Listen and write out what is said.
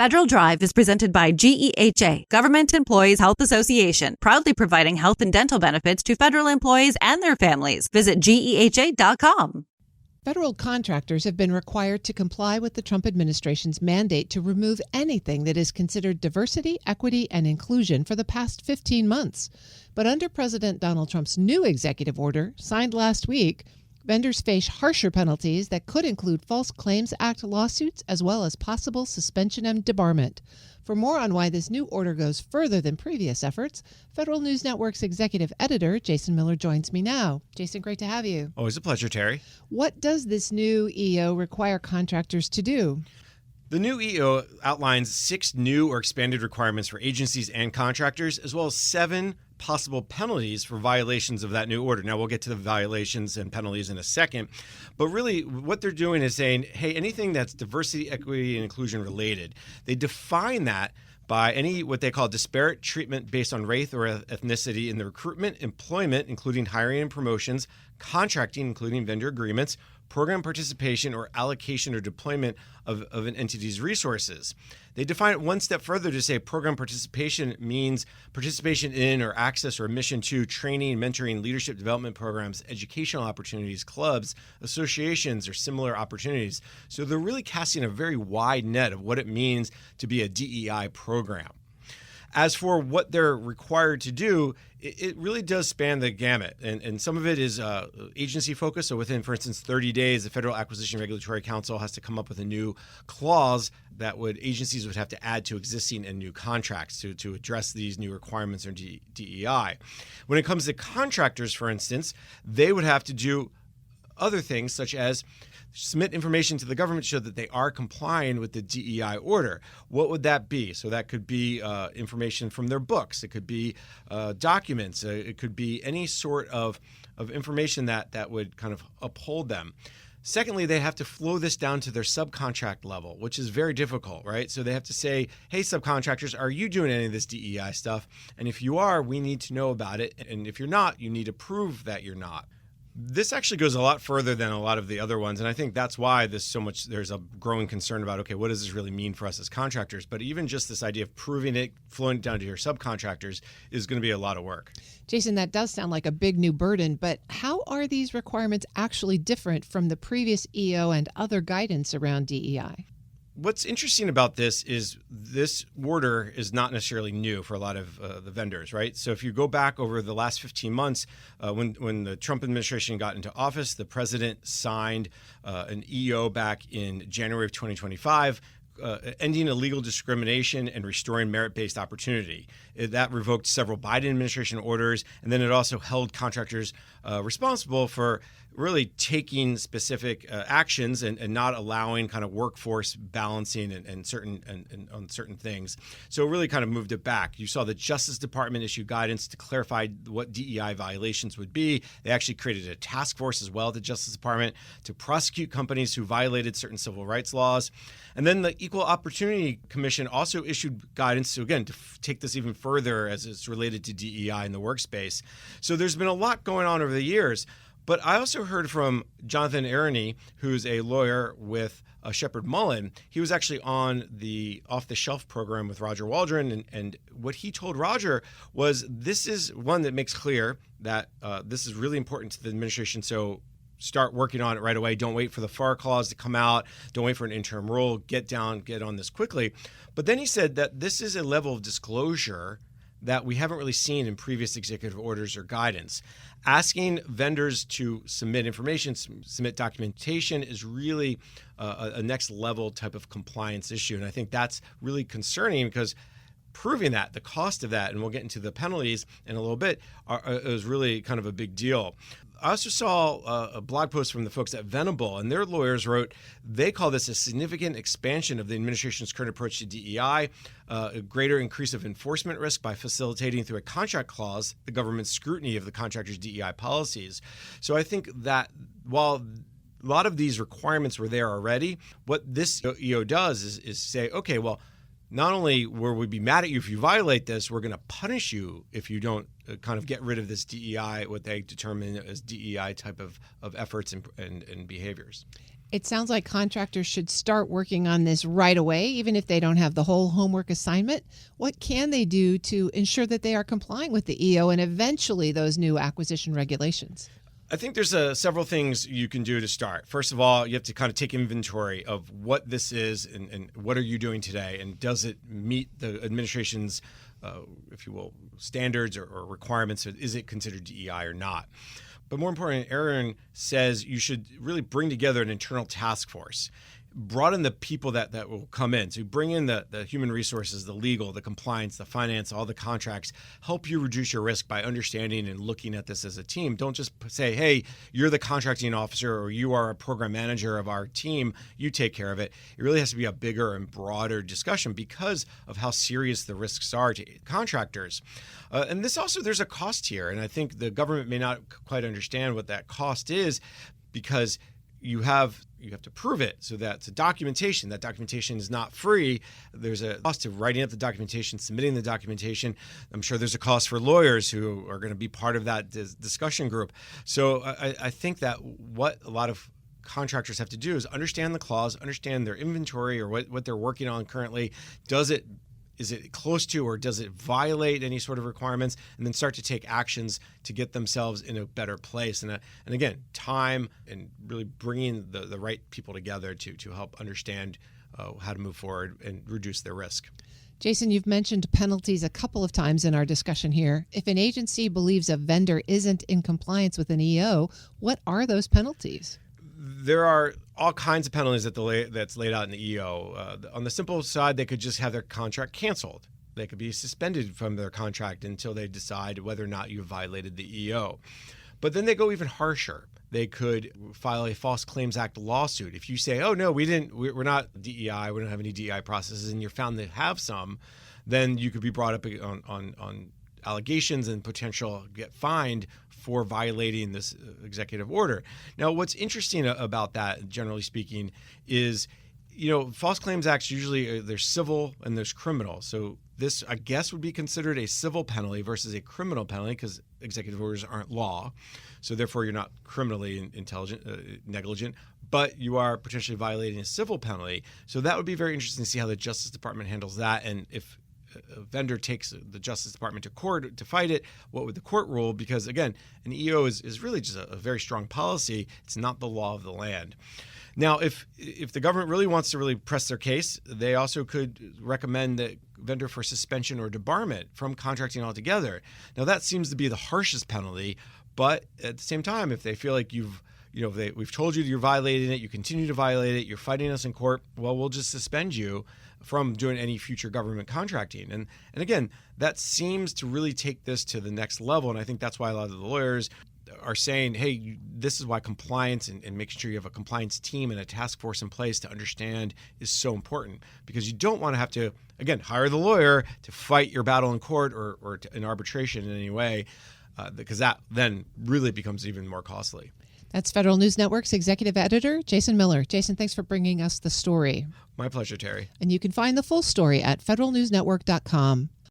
Federal Drive is presented by GEHA, Government Employees Health Association, proudly providing health and dental benefits to federal employees and their families. Visit GEHA.com. Federal contractors have been required to comply with the Trump administration's mandate to remove anything that is considered diversity, equity, and inclusion for the past 15 months. But under President Donald Trump's new executive order, signed last week, vendors face harsher penalties that could include False Claims Act lawsuits as well as possible suspension and debarment. For more on why this new order goes further than previous efforts, Federal News Network's executive editor, Jason Miller, joins me now. Jason, great to have you. Always a pleasure, Terry. What does this new EO require contractors to do? The new EO outlines 6 new or expanded requirements for agencies and contractors, as well as 7 possible penalties for violations of that new order. Now, we'll get to the violations and penalties in a second. But really, what they're doing is saying, hey, anything that's diversity, equity, and inclusion related, they define that by any what they call disparate treatment based on race or ethnicity in the recruitment, employment, including hiring and promotions, contracting, including vendor agreements, program participation, or allocation or deployment of an entity's resources. They define it one step further to say program participation means participation in or access or admission to training, mentoring, leadership development programs, educational opportunities, clubs, associations, or similar opportunities. So they're really casting a very wide net of what it means to be a DEI program. As for what they're required to do, it really does span the gamut. And some of it is agency focused. So within, for instance, 30 days, the Federal Acquisition Regulatory Council has to come up with a new clause that agencies would have to add to existing and new contracts to address these new requirements or DEI. When it comes to contractors, for instance, they would have to do other things such as submit information to the government to show that they are complying with the DEI order. What would that be? So that could be information from their books. It could be documents. It could be any sort of information that would kind of uphold them. Secondly, they have to flow this down to their subcontract level, which is very difficult, right? So they have to say, hey, subcontractors, are you doing any of this DEI stuff? And if you are, we need to know about it. And if you're not, you need to prove that you're not. This actually goes a lot further than a lot of the other ones, and I think that's why there's a growing concern about, okay, what does this really mean for us as contractors? But even just this idea of proving it, flowing it down to your subcontractors is going to be a lot of work. Jason, that does sound like a big new burden, but how are these requirements actually different from the previous EO and other guidance around DEI? What's interesting about this is this order is not necessarily new for a lot of the vendors, right? So if you go back over the last 15 months, when the Trump administration got into office, the president signed an EO back in January of 2025, ending illegal discrimination and restoring merit-based opportunity. That revoked several Biden administration orders, and then it also held contractors responsible for really taking specific actions and not allowing kind of workforce balancing and on certain things. So it really kind of moved it back. You saw the Justice Department issue guidance to clarify what DEI violations would be. They actually created a task force as well at the Justice Department to prosecute companies who violated certain civil rights laws. And then the Equal Opportunity Commission also issued guidance to, again, to take this even further as it's related to DEI in the workspace. So there's been a lot going on over the years. But I also heard from Jonathan Aroney, who's a lawyer with Shepard Mullen. He was actually on the off-the-shelf program with Roger Waldron, and what he told Roger was this is one that makes clear that this is really important to the administration, so start working on it right away. Don't wait for the FAR clause to come out. Don't wait for an interim rule. Get on this quickly. But then he said that this is a level of disclosure that we haven't really seen in previous executive orders or guidance. Asking vendors to submit information, submit documentation is really a next level type of compliance issue. And I think that's really concerning because proving that, the cost of that, and we'll get into the penalties in a little bit, is really kind of a big deal. I also saw a blog post from the folks at Venable, and their lawyers wrote, they call this a significant expansion of the administration's current approach to DEI, a greater increase of enforcement risk by facilitating through a contract clause the government's scrutiny of the contractor's DEI policies. So I think that while a lot of these requirements were there already, what this EO does is say, okay, well, not only will we be mad at you if you violate this, we're going to punish you if you don't kind of get rid of this DEI, what they determine as DEI type of efforts and behaviors. It sounds like contractors should start working on this right away, even if they don't have the whole homework assignment. What can they do to ensure that they are complying with the EO and eventually those new acquisition regulations? I think there's several things you can do to start. First of all, you have to kind of take inventory of what this is and what are you doing today, and does it meet the administration's, if you will, standards or requirements? Is it considered DEI or not? But more important, Aaron says you should really bring together an internal task force. Broaden the people that will come in. So you bring in the human resources, the legal, the compliance, the finance, all the contracts. Help you reduce your risk by understanding and looking at this as a team. Don't just say, hey, you're the contracting officer or you are a program manager of our team. You take care of it. It really has to be a bigger and broader discussion because of how serious the risks are to contractors. And this also, there's a cost here. And I think the government may not quite understand what that cost is because you have to prove it. So that's a documentation. That documentation is not free. There's a cost to writing up the documentation, submitting the documentation. I'm sure there's a cost for lawyers who are going to be part of that discussion group. So I think that what a lot of contractors have to do is understand the clause, understand their inventory or what they're working on currently. Is it close to or does it violate any sort of requirements, and then start to take actions to get themselves in a better place. And again, time and really bringing the right people together to help understand how to move forward and reduce their risk. Jason, you've mentioned penalties a couple of times in our discussion here. If an agency believes a vendor isn't in compliance with an EO, what are those penalties? There are all kinds of penalties that's laid out in the EO. On the simple side, they could just have their contract canceled. They could be suspended from their contract until they decide whether or not you violated the EO. But then they go even harsher. They could file a False Claims Act lawsuit. If you say, oh, no, we're not DEI, we don't have any DEI processes, and you're found to have some, then you could be brought up on allegations and potential get fined for violating this executive order. Now, what's interesting about that, generally speaking, is, False Claims Acts usually there's civil and there's criminal. So this, I guess, would be considered a civil penalty versus a criminal penalty because executive orders aren't law. So therefore, you're not criminally negligent, but you are potentially violating a civil penalty. So that would be very interesting to see how the Justice Department handles that, and if a vendor takes the Justice Department to court to fight it, what would the court rule? Because again, an EO is really just a very strong policy. It's not the law of the land. Now, if the government really wants to really press their case, they also could recommend the vendor for suspension or debarment from contracting altogether. Now, that seems to be the harshest penalty, but at the same time, if they feel like we've told you you're violating it, you continue to violate it, you're fighting us in court, well, we'll just suspend you from doing any future government contracting. And again, that seems to really take this to the next level. And I think that's why a lot of the lawyers are saying, hey, this is why compliance and making sure you have a compliance team and a task force in place to understand is so important, because you don't want to have to, again, hire the lawyer to fight your battle in court or in arbitration in any way, because that then really becomes even more costly. That's Federal News Network's executive editor, Jason Miller. Jason, thanks for bringing us the story. My pleasure, Terry. And you can find the full story at federalnewsnetwork.com.